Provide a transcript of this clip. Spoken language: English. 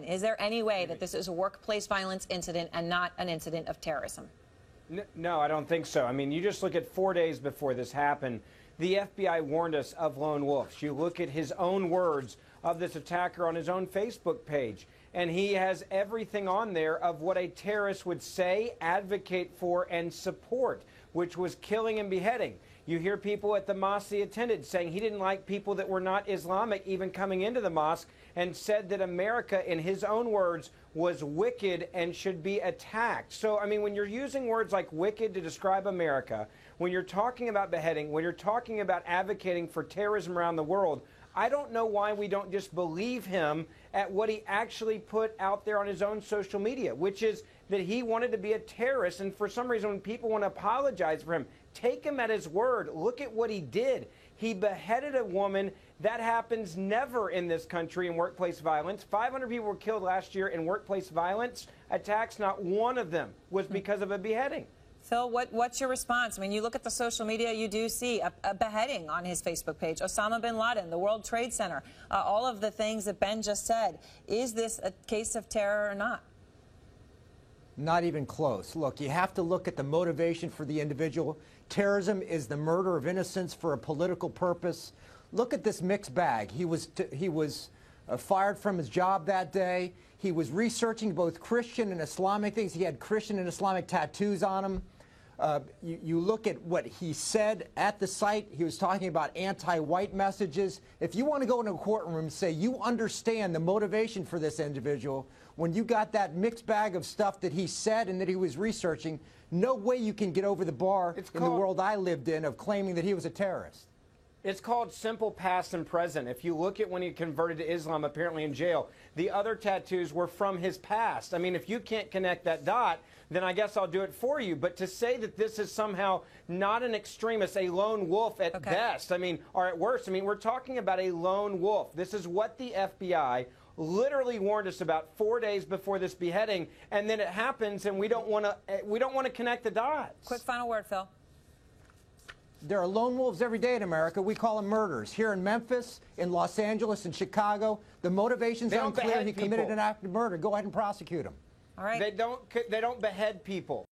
Is there any way that this is a workplace violence incident and not an incident of terrorism? No, I don't think so. I mean, you just look at 4 days before this happened. The FBI warned us of lone wolves. You look at his own words of this attacker on his own Facebook page, and he has everything on there of what a terrorist would say, advocate for, and support, which was killing and beheading. You hear people at the mosque he attended saying he didn't like people that were not Islamic even coming into the mosque, and said that America, in his own words, was wicked and should be attacked. So, I mean, when you're using words like wicked to describe America, when you're talking about beheading, when you're talking about advocating for terrorism around the world, I don't know why we don't just believe him at what he actually put out there on his own social media, which is that he wanted to be a terrorist. And for some reason, when people want to apologize for him, take him at his word. Look at what he did. He beheaded a woman. That happens never in this country in workplace violence. 500 people were killed last year in workplace violence attacks. Not one of them was because of a beheading. Phil, what's your response? I mean, you look at the social media, you do see a beheading on his Facebook page, Osama bin Laden, the World Trade Center, all of the things that Ben just said. Is this a case of terror or not? Not even close. Look, you have to look at the motivation for the individual. Terrorism is the murder of innocents for a political purpose. Look at this mixed bag. He was fired from his job that day. He was researching both Christian and Islamic things. He had Christian and Islamic tattoos on him. You look at what he said at the site. He was talking about anti-white messages. If you want to go into a courtroom and say you understand the motivation for this individual, when you got that mixed bag of stuff that he said and that he was researching, no way you can get over the bar in the world I lived in of claiming that he was a terrorist. It's called simple past and present. If you look at when he converted to Islam, apparently in jail, the other tattoos were from his past. I mean, if you can't connect that dot, then I guess I'll do it for you. But to say that this is somehow not an extremist, a lone wolf at best, I mean, or at worst, I mean, we're talking about a lone wolf. This is what the FBI literally warned us about 4 days before this beheading, and then it happens, and we don't want to connect the dots. Quick final word, Phil. There are lone wolves every day in America. We call them murderers. Here in Memphis, in Los Angeles, in Chicago, the motivation's unclear. He committed an act of murder. Go ahead and prosecute him. All right. They don't behead people.